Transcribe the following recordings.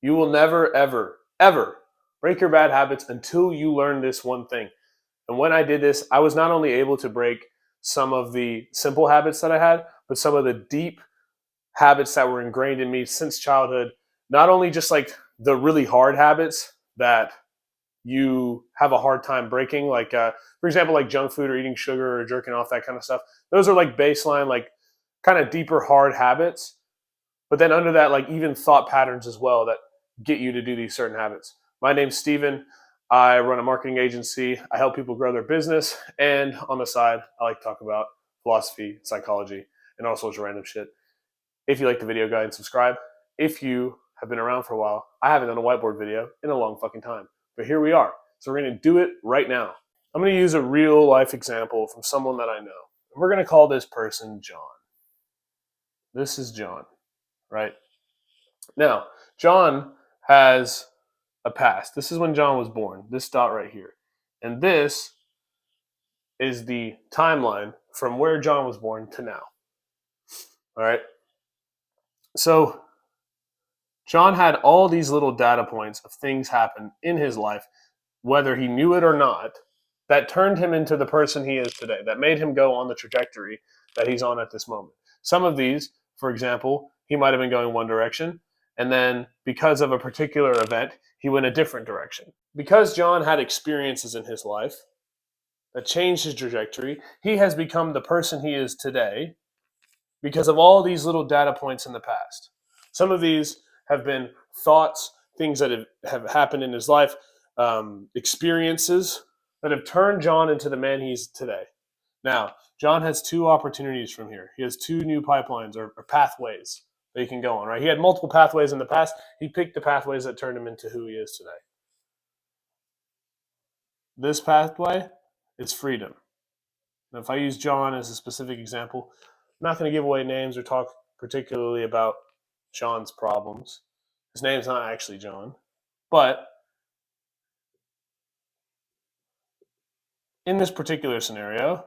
You will never, ever, ever break your bad habits until you learn this one thing. And when I did this, I was not only able to break some of the simple habits that I had, but some of the deep habits that were ingrained in me since childhood. Not only just like the really hard habits that you have a hard time breaking, like for example, like junk food or eating sugar or jerking off, that kind of stuff. Those are like baseline, like kind of deeper, hard habits. But then under that, like even thought patterns as well that get you to do these certain habits. My name's Steven. I run a marketing agency. I help people grow their business. And on the side, I like to talk about philosophy, psychology, and all sorts of random shit. If you like the video, go ahead and subscribe. If you have been around for a while, I haven't done a whiteboard video in a long fucking time. But here we are. So we're going to do it right now. I'm going to use a real life example from someone that I know. And we're going to call this person John. This is John, right? Now, John has a past. This is when John was born, this dot right here. And this is the timeline from where John was born to now. All right. So John had all these little data points of things happen in his life, whether he knew it or not, that turned him into the person he is today, that made him go on the trajectory that he's on at this moment. Some of these, for example, he might have been going one direction, and then because of a particular event, he went a different direction. Because John had experiences in his life that changed his trajectory, he has become the person he is today because of all these little data points in the past. Some of these have been thoughts, things that have happened in his life, experiences that have turned John into the man he's today. Now, John has two opportunities from here. He has two new pipelines or pathways that he can go on, right? He had multiple pathways in the past. He picked the pathways that turned him into who he is today. This pathway is freedom. Now, if I use John as a specific example, I'm not going to give away names or talk particularly about John's problems. His name's not actually John. But in this particular scenario,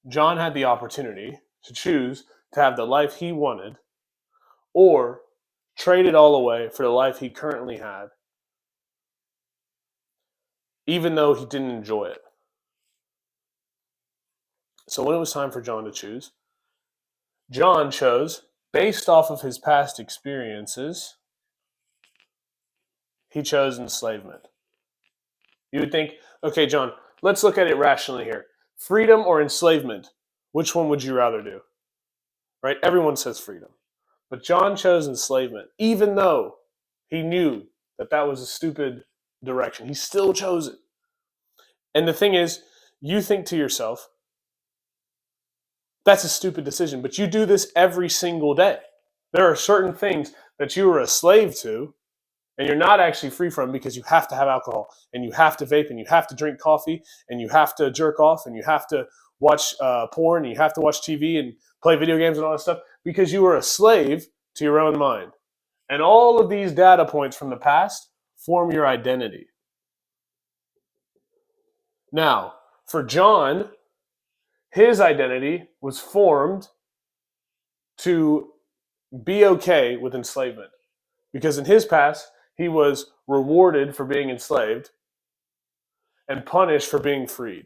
John had the opportunity to choose to have the life he wanted or trade it all away for the life he currently had, even though he didn't enjoy it. So when it was time for John to choose, John chose, based off of his past experiences, he chose enslavement. You would think, okay, John, let's look at it rationally here. Freedom or enslavement? Which one would you rather do? Right? Everyone says freedom. But John chose enslavement, even though he knew that that was a stupid direction. He still chose it. And the thing is, you think to yourself, that's a stupid decision, but you do this every single day. There are certain things that you are a slave to, and you're not actually free from because you have to have alcohol, and you have to vape, and you have to drink coffee, and you have to jerk off, and you have to watch porn, and you have to watch TV and play video games and all that stuff because you are a slave to your own mind. And all of these data points from the past form your identity. Now, for John, his identity was formed to be okay with enslavement because in his past, he was rewarded for being enslaved and punished for being freed.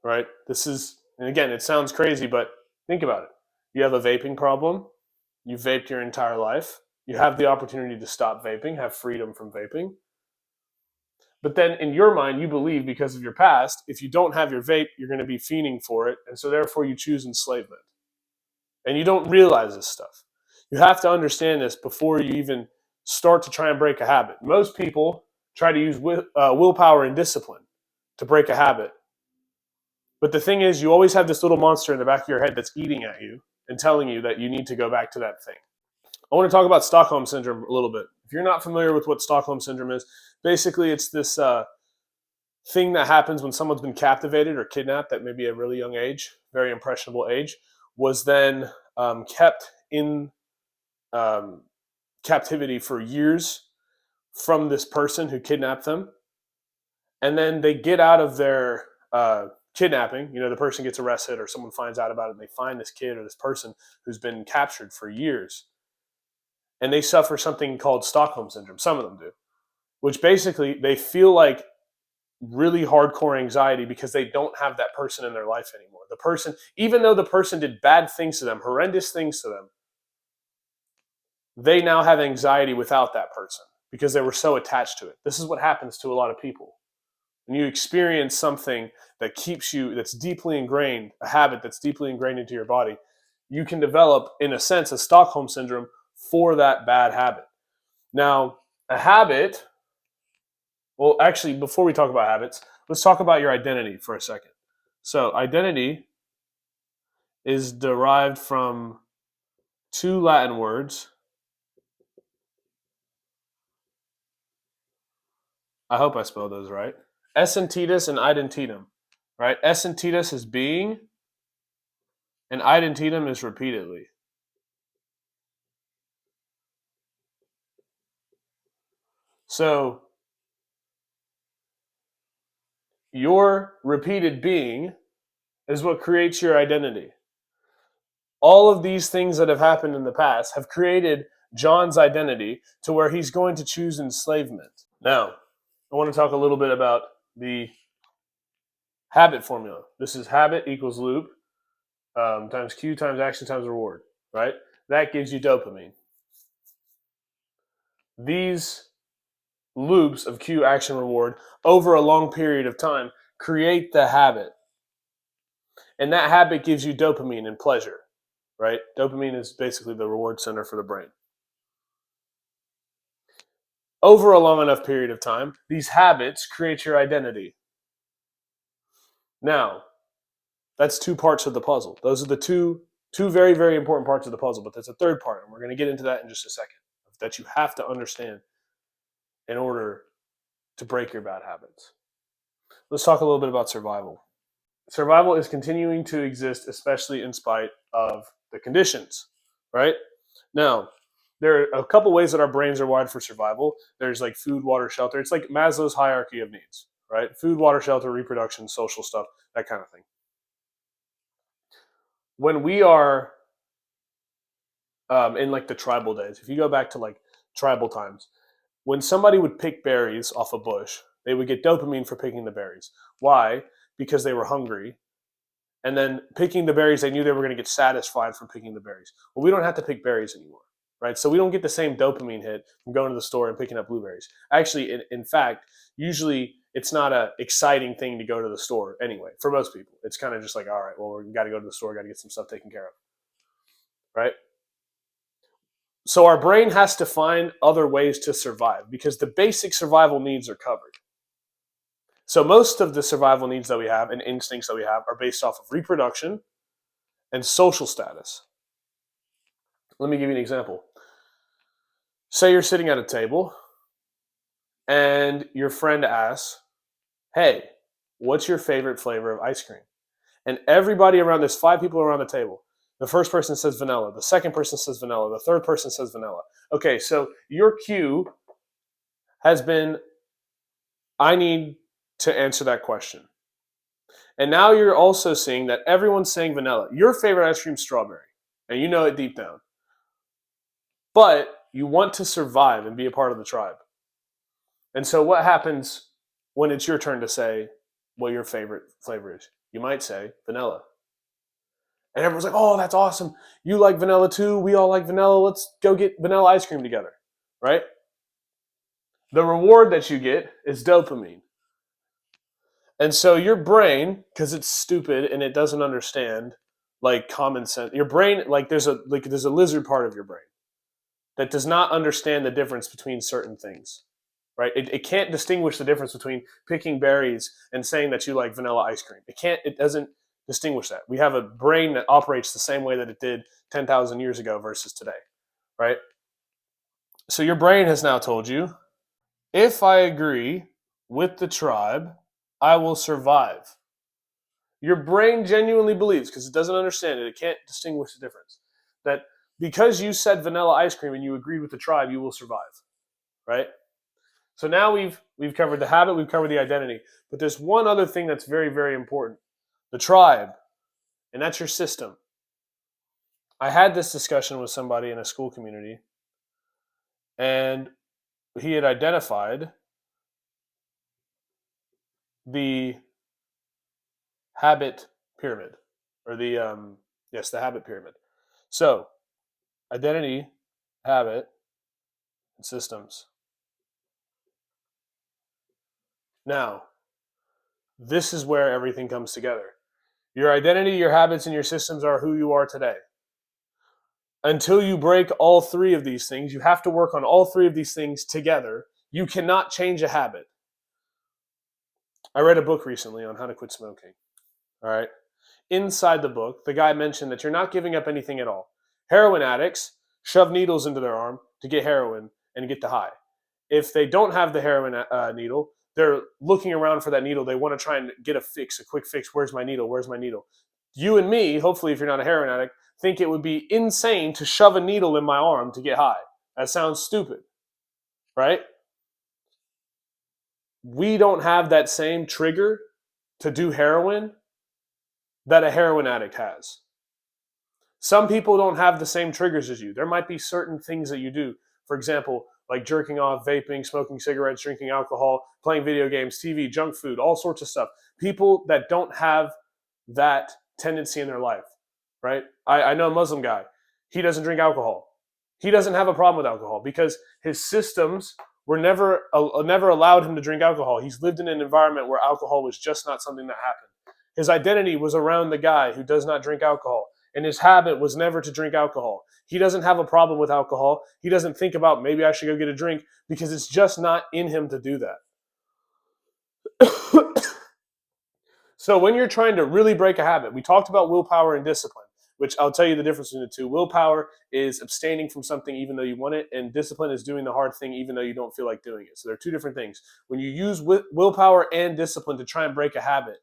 Right? This is, and again, it sounds crazy, but think about it. You have a vaping problem. You've vaped your entire life. You have the opportunity to stop vaping, have freedom from vaping. But then in your mind, you believe because of your past, if you don't have your vape, you're going to be fiending for it. And so therefore you choose enslavement. And you don't realize this stuff. You have to understand this before you even start to try and break a habit. Most people try to use willpower and discipline to break a habit. But the thing is, you always have this little monster in the back of your head that's eating at you and telling you that you need to go back to that thing. I want to talk about Stockholm Syndrome a little bit. If you're not familiar with what Stockholm Syndrome is, basically it's this thing that happens when someone's been captivated or kidnapped at maybe a really young age, very impressionable age, was then kept in captivity for years from this person who kidnapped them. And then they get out of their kidnapping, the person gets arrested or someone finds out about it and they find this kid or this person who's been captured for years. and they suffer something called Stockholm syndrome. Some of them do, which basically they feel like really hardcore anxiety because they don't have that person in their life anymore. The person, even though the person did bad things to them, horrendous things to them, they now have anxiety without that person because they were so attached to it. This is what happens to a lot of people. When you experience something that keeps you, that's deeply ingrained, a habit that's deeply ingrained into your body, you can develop, in a sense, a Stockholm syndrome for that bad habit. Now, a habit, well, actually, before we talk about habits, let's talk about your identity for a second. So, identity is derived from two Latin words. I hope I spelled those right. Essentitas and identitum, right? Essentitas is being, and identitum is repeatedly. So, your repeated being is what creates your identity. All of these things that have happened in the past have created John's identity to where he's going to choose enslavement. Now, I want to talk a little bit about the habit formula. This is habit equals loop times cue times action times reward, right? That gives you dopamine. These loops of cue, action, reward over a long period of time create the habit. And that habit gives you dopamine and pleasure, right? Dopamine is basically the reward center for the brain. Over a long enough period of time, these habits create your identity. Now, that's two parts of the puzzle. Those are the two very, very important parts of the puzzle, but there's a third part, and we're going to get into that in just a second, that you have to understand in order to break your bad habits. Let's talk a little bit about survival. Survival is continuing to exist, especially in spite of the conditions, right? Now, there are a couple ways that our brains are wired for survival. There's like food, water, shelter. It's like Maslow's hierarchy of needs, right? Food, water, shelter, reproduction, social stuff, that kind of thing. When we are in like the tribal days, if you go back to like tribal times, when somebody would pick berries off a bush, they would get dopamine for picking the berries. Why? Because they were hungry. And then picking the berries, they knew they were going to get satisfied from picking the berries. Well, we don't have to pick berries anymore, right? So we don't get the same dopamine hit from going to the store and picking up blueberries. Actually, in fact, usually it's not an exciting thing to go to the store anyway, for most people. It's kind of just like, all right, well, we got to go to the store, got to get some stuff taken care of, right? So our brain has to find other ways to survive because the basic survival needs are covered. So most of the survival needs that we have and instincts that we have are based off of reproduction and social status. Let me give you an example. Say you're sitting at a table and your friend asks, hey, what's your favorite flavor of ice cream? And everybody around, there's 5 people around the table. The first person says vanilla. The second person says vanilla. The third person says vanilla. Okay, so your cue has been, I need to answer that question. And now you're also seeing that everyone's saying vanilla. Your favorite ice cream is strawberry, and you know it deep down. But you want to survive and be a part of the tribe. And so what happens when it's your turn to say what your favorite flavor is? You might say vanilla. And everyone's like, oh, that's awesome. You like vanilla too. We all like vanilla. Let's go get vanilla ice cream together, right? The reward that you get is dopamine. And so your brain, because it's stupid and it doesn't understand like common sense, your brain, like there's a lizard part of your brain that does not understand the difference between certain things, right? It can't distinguish the difference between picking berries and saying that you like vanilla ice cream. It doesn't distinguish that. We have a brain that operates the same way that it did 10,000 years ago versus today, right? So your brain has now told you, if I agree with the tribe, I will survive. Your brain genuinely believes, because it doesn't understand it, it can't distinguish the difference, that because you said vanilla ice cream and you agreed with the tribe, you will survive, right? So now we've covered the habit, we've covered the identity, but there's one other thing that's very, very important: the tribe, and that's your system. I had this discussion with somebody in a school community, And he had identified the habit pyramid, or the habit pyramid. So, identity, habit, and systems. Now, this is where everything comes together. Your identity, your habits, and your systems are who you are today. Until you break all three of these things, you have to work on all three of these things together. You cannot change a habit. I read a book recently on how to quit smoking. All right. Inside the book, the guy mentioned that you're not giving up anything at all. Heroin addicts shove needles into their arm to get heroin and get the high. If they don't have the heroin needle, they're looking around for that needle. They want to try and get a fix, a quick fix. Where's my needle? Where's my needle? You and me, hopefully, if you're not a heroin addict, think it would be insane to shove a needle in my arm to get high. That sounds stupid, right? We don't have that same trigger to do heroin that a heroin addict has. Some people don't have the same triggers as you. There might be certain things that you do. For example, like jerking off, vaping, smoking cigarettes, drinking alcohol, playing video games, TV, junk food, all sorts of stuff. People that don't have that tendency in their life, right? I know a Muslim guy. He doesn't drink alcohol. He doesn't have a problem with alcohol because his systems were never allowed him to drink alcohol. He's lived in an environment where alcohol was just not something that happened. His identity was around the guy who does not drink alcohol, and his habit was never to drink alcohol. He doesn't have a problem with alcohol. He doesn't think about maybe I should go get a drink because it's just not in him to do that. So when you're trying to really break a habit, we talked about willpower and discipline, which I'll tell you the difference between the two. Willpower is abstaining from something even though you want it, and discipline is doing the hard thing even though you don't feel like doing it. So they're two different things. When you use willpower and discipline to try and break a habit,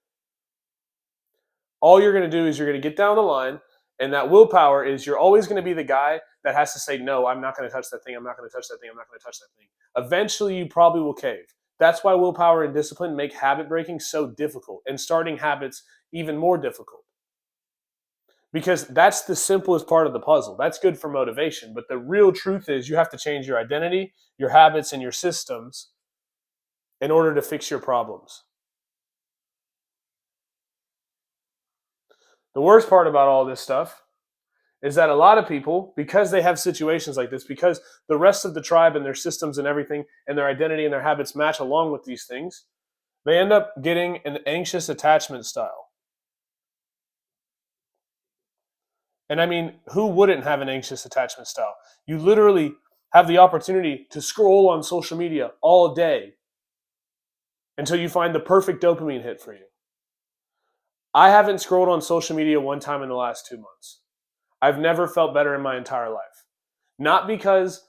all you're going to do is you're going to get down the line, and that willpower is you're always going to be the guy that has to say, no, I'm not going to touch that thing. I'm not going to touch that thing. I'm not going to touch that thing. Eventually, you probably will cave. That's why willpower and discipline make habit breaking so difficult and starting habits even more difficult. Because that's the simplest part of the puzzle. That's good for motivation. But the real truth is you have to change your identity, your habits, and your systems in order to fix your problems. The worst part about all this stuff is that a lot of people, because they have situations like this, because the rest of the tribe and their systems and everything and their identity and their habits match along with these things, they end up getting an anxious attachment style. And I mean, who wouldn't have an anxious attachment style? You literally have the opportunity to scroll on social media all day until you find the perfect dopamine hit for you. I haven't scrolled on social media one time in the last 2 months. I've never felt better in my entire life. Not because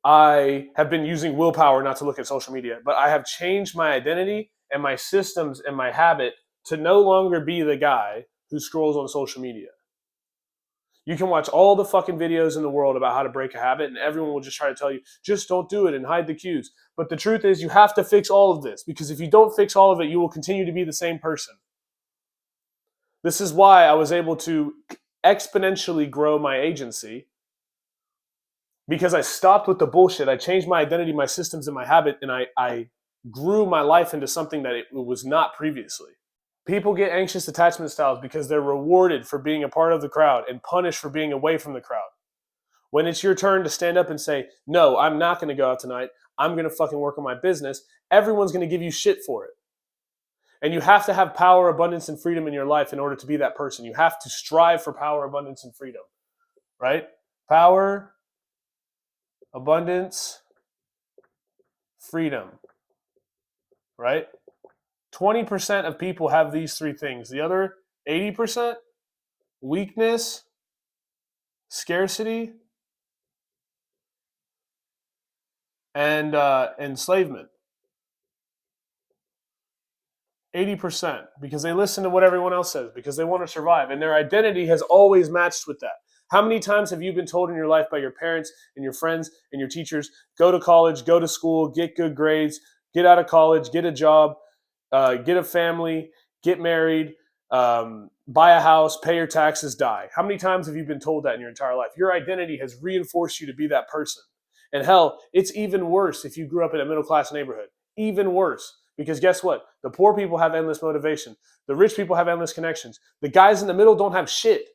I have been using willpower not to look at social media, but I have changed my identity and my systems and my habit to no longer be the guy who scrolls on social media. You can watch all the fucking videos in the world about how to break a habit, and everyone will just try to tell you, just don't do it and hide the cues. But the truth is, you have to fix all of this, because if you don't fix all of it, you will continue to be the same person. This is why I was able to exponentially grow my agency, because I stopped with the bullshit. I changed my identity, my systems, and my habit, and I grew my life into something that it was not previously. People get anxious attachment styles because they're rewarded for being a part of the crowd and punished for being away from the crowd. When it's your turn to stand up and say, no, I'm not going to go out tonight, I'm going to fucking work on my business, everyone's going to give you shit for it. And you have to have power, abundance, and freedom in your life in order to be that person. You have to strive for power, abundance, and freedom, right? Power, abundance, freedom, right? 20% of people have these three things. The other 80%, weakness, scarcity, and enslavement. 80%, because they listen to what everyone else says, because they want to survive, and their identity has always matched with that. How many times have you been told in your life by your parents and your friends and your teachers, go to college, go to school, get good grades, get out of college, get a job, get a family, get married, buy a house, pay your taxes, die? How many times have you been told that in your entire life? Your identity has reinforced you to be that person. And hell, it's even worse if you grew up in a middle-class neighborhood. Even worse. Because guess what? The poor people have endless motivation. The rich people have endless connections. The guys in the middle don't have shit.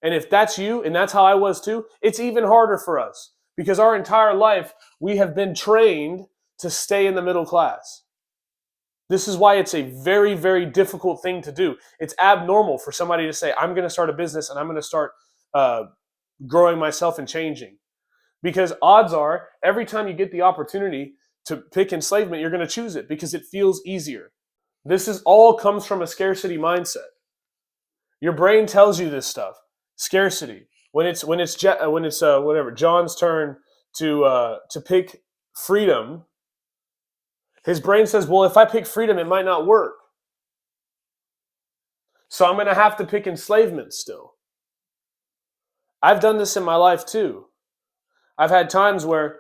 And if that's you, and that's how I was too, it's even harder for us. Because our entire life, we have been trained to stay in the middle class. This is why it's a very, very difficult thing to do. It's abnormal for somebody to say, I'm going to start a business and I'm going to start growing myself and changing. Because odds are, every time you get the opportunity to pick enslavement, you're going to choose it because it feels easier. This is all comes from a scarcity mindset. Your brain tells you this stuff. Scarcity. When it's whatever John's turn to pick freedom, his brain says, well, if I pick freedom, it might not work. So I'm going to have to pick enslavement still. I've done this in my life too. I've had times where,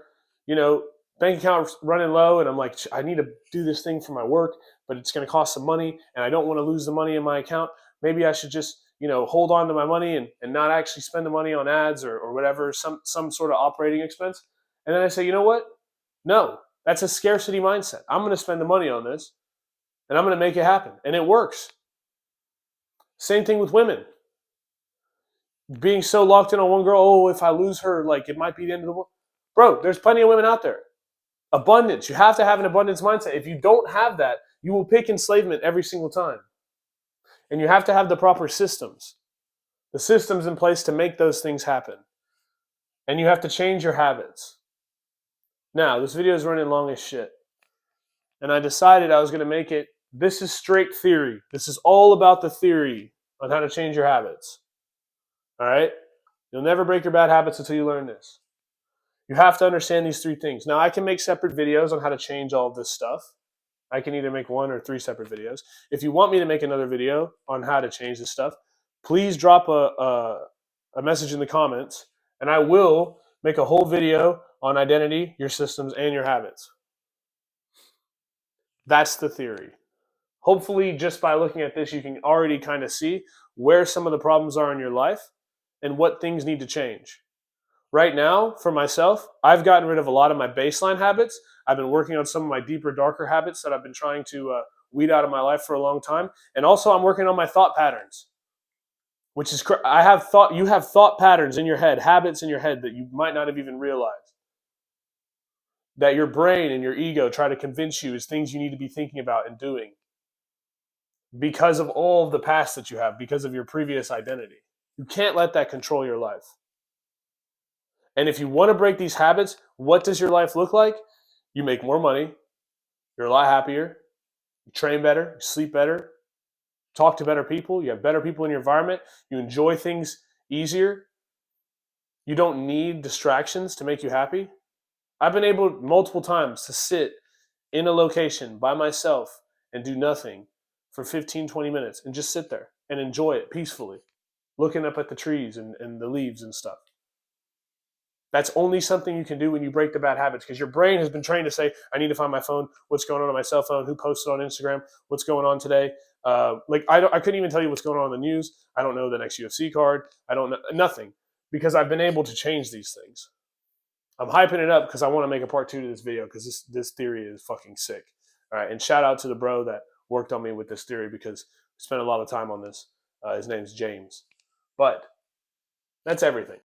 bank account's running low and I'm like, I need to do this thing for my work, but it's going to cost some money and I don't want to lose the money in my account. Maybe I should just, hold on to my money and not actually spend the money on ads or whatever, some sort of operating expense. And then I say, you know what? No, that's a scarcity mindset. I'm going to spend the money on this and I'm going to make it happen. And it works. Same thing with women. Being so locked in on one girl, oh, if I lose her, like it might be the end of the world. Bro, there's plenty of women out there. Abundance. You have to have an abundance mindset. If you don't have that, you will pick enslavement every single time. And you have to have the proper systems. The systems in place to make those things happen. And you have to change your habits. Now, this video is running long as shit. And I decided I was going to make it, this is straight theory. This is all about the theory on how to change your habits. All right? You'll never break your bad habits until you learn this. You have to understand these 3 things. Now, I can make separate videos on how to change all of this stuff. I can either make 1 or 3 separate videos. If you want me to make another video on how to change this stuff, please drop a message in the comments, and I will make a whole video on identity, your systems, and your habits. That's the theory. Hopefully, just by looking at this, you can already kind of see where some of the problems are in your life and what things need to change. Right now, for myself, I've gotten rid of a lot of my baseline habits. I've been working on some of my deeper, darker habits that I've been trying to weed out of my life for a long time. And also, I'm working on my thought patterns, which is you have thought patterns in your head, habits in your head that you might not have even realized. That your brain and your ego try to convince you is things you need to be thinking about and doing because of all of the past that you have, because of your previous identity. You can't let that control your life. And if you want to break these habits, what does your life look like? You make more money, you're a lot happier, you train better, you sleep better, talk to better people, you have better people in your environment, you enjoy things easier, you don't need distractions to make you happy. I've been able multiple times to sit in a location by myself and do nothing for 15, 20 minutes and just sit there and enjoy it peacefully, looking up at the trees and the leaves and stuff. That's only something you can do when you break the bad habits, because your brain has been trained to say, I need to find my phone. What's going on my cell phone? Who posted on Instagram? What's going on today? I couldn't even tell you what's going on in the news. I don't know the next UFC card. I don't know nothing, because I've been able to change these things. I'm hyping it up because I want to make a part 2 to this video, because this theory is fucking sick. All right, and shout out to the bro that worked on me with this theory, because we spent a lot of time on this. His name's James. But that's everything.